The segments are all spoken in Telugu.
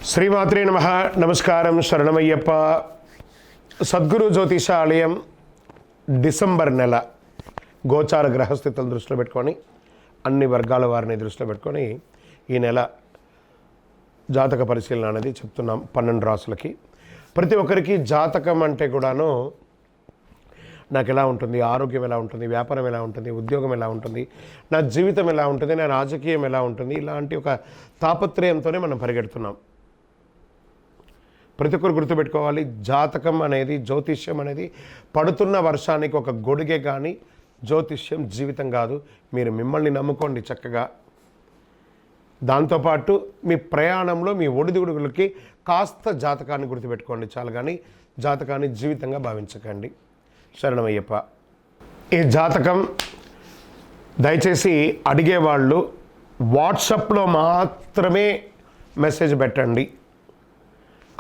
శ్రీమాత్రే నమః. నమస్కారం, శరణమయ్యప్ప. సద్గురు జ్యోతిష ఆలయం డిసెంబర్ నెల గోచార గ్రహస్థితులను దృష్టిలో పెట్టుకొని అన్ని వర్గాల వారిని దృష్టిలో పెట్టుకొని ఈ నెల జాతక పరిశీలన అనేది చెప్తున్నాం. 12 రాసులకి ప్రతి ఒక్కరికి జాతకం అంటే కూడాను నాకు ఎలా ఉంటుంది, ఆరోగ్యం ఎలా ఉంటుంది, వ్యాపారం ఎలా ఉంటుంది, ఉద్యోగం ఎలా ఉంటుంది, నా జీవితం ఎలా ఉంటుంది, నా రాజకీయం ఎలా ఉంటుంది, ఇలాంటి ఒక తాపత్రయంతోనే మనం పరిగెడుతున్నాం. ప్రతి ఒక్కరు గుర్తుపెట్టుకోవాలి, జాతకం అనేది, జ్యోతిష్యం అనేది పడుతున్న వర్షానికి ఒక గొడుగే కానీ జ్యోతిష్యం జీవితం కాదు. మీరు మిమ్మల్ని నమ్ముకోండి చక్కగా. దాంతోపాటు మీ ప్రయాణంలో మీ ఒడిదుడుగులకి కాస్త జాతకాన్ని గుర్తుపెట్టుకోండి చాలు, కానీ జాతకాన్ని జీవితంగా భావించకండి. శరణమయ్యప్ప. ఈ జాతకం దయచేసి అడిగేవాళ్ళు వాట్సాప్లో మాత్రమే మెసేజ్ పెట్టండి.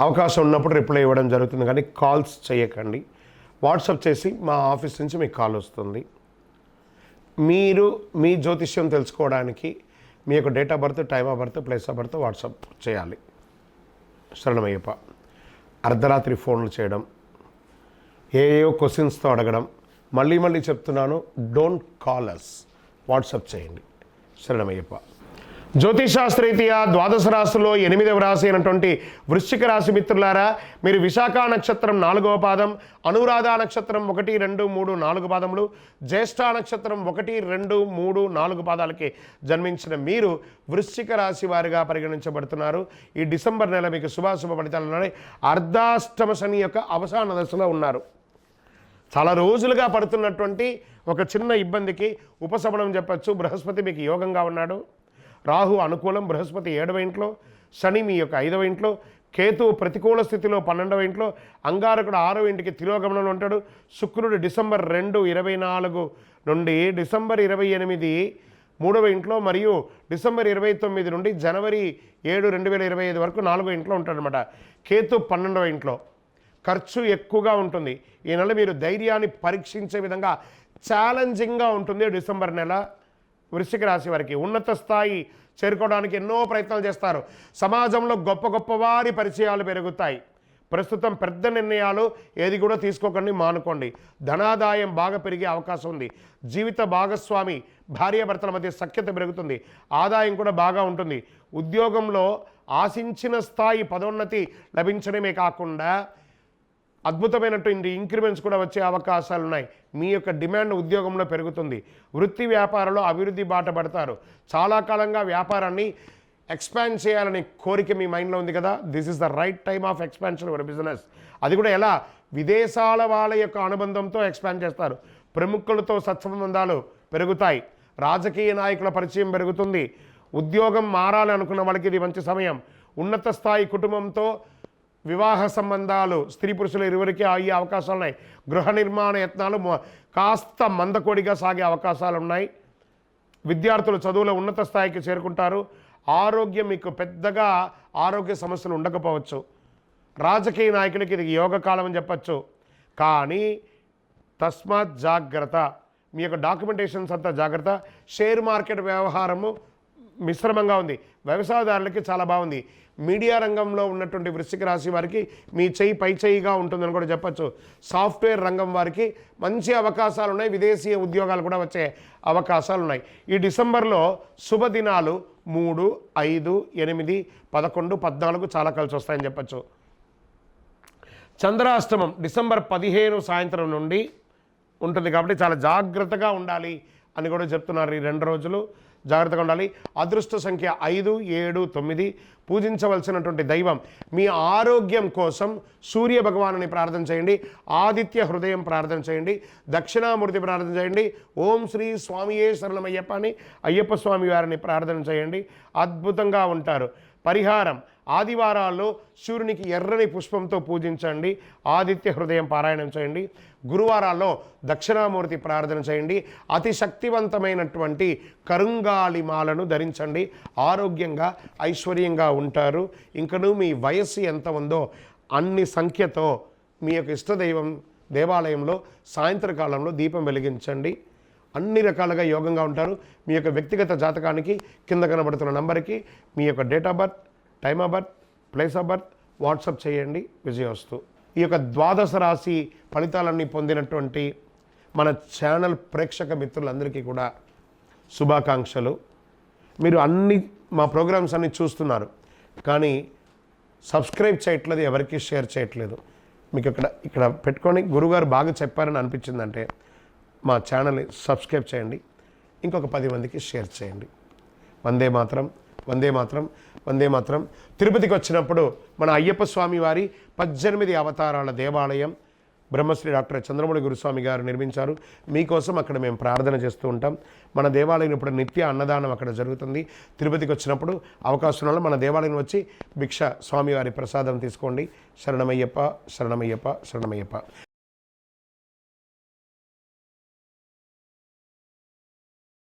అవకాశం ఉన్నప్పుడు రిప్లై ఇవ్వడం జరుగుతుంది, కానీ కాల్స్ చేయకండి. వాట్సాప్ చేసి మా ఆఫీస్ నుంచి మీకు కాల్ వస్తుంది. మీరు మీ జ్యోతిష్యం తెలుసుకోవడానికి మీ యొక్క date of birth, time of birth, place of birth WhatsApp చేయాలి. శరణమయ్యప్ప. అర్ధరాత్రి ఫోన్లు చేయడం, ఏయో క్వశ్చన్స్తో అడగడం, మళ్ళీ చెప్తున్నాను, డోంట్ కాల్ అస్, వాట్సాప్ చేయండి. శరణమయ్యప్ప. జ్యోతిషాస్త్రరీత్యా ద్వాదశ రాశిలో 8వ రాశి అయినటువంటి వృశ్చిక రాశి మిత్రులారా, మీరు విశాఖ నక్షత్రం 4వ పాదం, అనురాధ నక్షత్రం 1, 2, 3, 4 పాదములు, జ్యేష్ఠ నక్షత్రం 1, 2, 3, 4 పాదాలకి జన్మించిన మీరు వృశ్చిక రాశి వారిగా పరిగణించబడుతున్నారు. ఈ డిసెంబర్ నెల మీకు శుభాశుభ ఫలితాలు ఉన్నాయి. అర్ధాష్టమ శని యొక్క అవసాన దశలో ఉన్నారు. చాలా రోజులుగా పడుతున్నటువంటి ఒక చిన్న ఇబ్బందికి ఉపశమనం చెప్పచ్చు. బృహస్పతి మీకు యోగంగా ఉన్నాడు. రాహు అనుకూలం, బృహస్పతి 7వ ఇంట్లో, శని మీ యొక్క 5వ ఇంట్లో, కేతు ప్రతికూల స్థితిలో 12వ ఇంట్లో, అంగారకుడు 6వ ఇంటికి తిరోగమనంలో ఉంటాడు. శుక్రుడు డిసెంబర్ 2, 24 నుండి డిసెంబర్ 28 3వ ఇంట్లో, మరియు డిసెంబర్ 29 నుండి జనవరి 7, 2025 వరకు 4వ ఇంట్లో ఉంటాడనమాట. కేతు 12వ ఇంట్లో. ఖర్చు ఎక్కువగా ఉంటుంది. ఈ నెల మీరు ధైర్యాన్ని పరీక్షించే విధంగా ఛాలెంజింగ్గా ఉంటుంది. డిసెంబర్ నెల వృశ్చిక రాశి వారికి ఉన్నత స్థాయి చేరుకోవడానికి ఎన్నో ప్రయత్నాలు చేస్తారు. సమాజంలో గొప్ప వారి పరిచయాలు పెరుగుతాయి. ప్రస్తుతం పెద్ద నిర్ణయాలు ఏది కూడా తీసుకోకండి, మానుకోండి. ధనాదాయం బాగా పెరిగే అవకాశం ఉంది. జీవిత భాగస్వామి భార్యాభర్తల మధ్య సఖ్యత పెరుగుతుంది. ఆదాయం కూడా బాగా ఉంటుంది. ఉద్యోగంలో ఆశించిన స్థాయి పదోన్నతి లభించడమే కాకుండా అద్భుతమైనటువంటి ఇంక్రిమెంట్స్ కూడా వచ్చే అవకాశాలు ఉన్నాయి. మీ యొక్క డిమాండ్ ఉద్యోగంలో పెరుగుతుంది. వృత్తి వ్యాపారంలో అభివృద్ధి బాట పడతారు. చాలా కాలంగా వ్యాపారాన్ని ఎక్స్పాండ్ చేయాలనే కోరిక మీ మైండ్లో ఉంది కదా, this is the right time of expansion your business. అది కూడా ఎలా? విదేశాల వాళ్ళ యొక్క అనుబంధంతో ఎక్స్పాండ్ చేస్తారు. ప్రముఖులతో సత్సంబంధాలు పెరుగుతాయి. రాజకీయ నాయకుల పరిచయం పెరుగుతుంది. ఉద్యోగం మారాలి అనుకున్న వాళ్ళకి ఇది మంచి సమయం. ఉన్నత స్థాయి కుటుంబంతో వివాహ సంబంధాలు స్త్రీ పురుషులు ఇరువురికి అయ్యే అవకాశాలు ఉన్నాయి. గృహ నిర్మాణ యత్నాలు కాస్త మందకోడిగా సాగే అవకాశాలు ఉన్నాయి. విద్యార్థులు చదువులో ఉన్నత స్థాయికి చేరుకుంటారు. ఆరోగ్యం మీకు పెద్దగా ఆరోగ్య సమస్యలు ఉండకపోవచ్చు. రాజకీయ నాయకులకి ఇది యోగకాలం అని చెప్పచ్చు. కానీ తస్మాత్ జాగ్రత్త, మీ యొక్క డాక్యుమెంటేషన్స్ అంతా జాగ్రత్త. షేర్ మార్కెట్ వ్యవహారము మిశ్రమంగా ఉంది. వ్యవసాయదారులకి చాలా బాగుంది. మీడియా రంగంలో ఉన్నటువంటి వృశ్చిక రాశి వారికి మీ చెయ్యి పై చెయ్యిగా ఉంటుందని కూడా చెప్పచ్చు. సాఫ్ట్వేర్ రంగం వారికి మంచి అవకాశాలు ఉన్నాయి. విదేశీయ ఉద్యోగాలు కూడా వచ్చే అవకాశాలు ఉన్నాయి. ఈ డిసెంబర్లో శుభదినాలు 3, 5, 8, 11, 14 చాలా కలిసి వస్తాయని చెప్పచ్చు. చంద్రాష్టమం డిసెంబర్ 15 సాయంత్రం నుండి ఉంటుంది కాబట్టి చాలా జాగ్రత్తగా ఉండాలి అని కూడా చెప్తున్నారు. ఈ 2 రోజులు జాగ్రత్తగా ఉండాలి. అదృష్ట సంఖ్య 5, 7, 9. పూజించవలసినటువంటి దైవం, మీ ఆరోగ్యం కోసం సూర్య భగవానుని ప్రార్థన చేయండి. ఆదిత్య హృదయం ప్రార్థన చేయండి. దక్షిణామూర్తి ప్రార్థన చేయండి. ఓం శ్రీ స్వామియే శరణమయ్యప్ప అని అయ్యప్ప స్వామి వారిని ప్రార్థన చేయండి. అద్భుతంగా ఉంటారు. పరిహారం, ఆదివారాల్లో సూర్యునికి ఎర్రని పుష్పంతో పూజించండి. ఆదిత్య హృదయం పారాయణం చేయండి. గురువారాల్లో దక్షిణామూర్తి ప్రార్థన చేయండి. అతి శక్తివంతమైనటువంటి కరుంగాలి మాలను ధరించండి. ఆరోగ్యంగా ఐశ్వర్యంగా ఉంటారు. ఇంకనూ మీ వయస్సు ఎంత ఉందో అన్ని సంఖ్యతో మీ యొక్క ఇష్టదైవం దేవాలయంలో సాయంత్రకాలంలో దీపం వెలిగించండి. అన్ని రకాలుగా యోగంగా ఉంటారు. మీ యొక్క వ్యక్తిగత జాతకానికి కింద కనబడుతున్న నంబర్కి మీ యొక్క date of birth, time of birth, place of birth, WhatsApp చేయండి. విజయవస్తు. ఈ యొక్క ద్వాదశ రాశి ఫలితాలన్నీ పొందినటువంటి మన ఛానల్ ప్రేక్షక మిత్రులందరికీ కూడా శుభాకాంక్షలు. మీరు మా ప్రోగ్రామ్స్ అన్నీ చూస్తున్నారు, కానీ సబ్స్క్రైబ్ చేయట్లేదు, ఎవరికి షేర్ చేయట్లేదు. మీకు ఇక్కడ పెట్టుకొని గురుగారు బాగా చెప్పారని అనిపించిందంటే మా ఛానల్ని సబ్స్క్రైబ్ చేయండి, ఇంకొక 10 మందికి షేర్ చేయండి. వందే మాత్రం, వందే మాత్రం, వందే మాత్రం. తిరుపతికి వచ్చినప్పుడు మన అయ్యప్ప స్వామి వారి 18 అవతారాల దేవాలయం బ్రహ్మశ్రీ డాక్టర్ చంద్రమౌళి గురుస్వామి గారు నిర్మించారు. మీకోసం అక్కడ మేము ప్రార్థన చేస్తూ ఉంటాం. మన దేవాలయం ఇప్పుడు నిత్య అన్నదానం అక్కడ జరుగుతుంది. తిరుపతికి వచ్చినప్పుడు అవకాశం వల్ల మన దేవాలయం వచ్చి భిక్ష స్వామివారి ప్రసాదం తీసుకోండి. శరణమయ్యప్ప, శరణమయ్యప్ప, శరణమయ్యప్ప.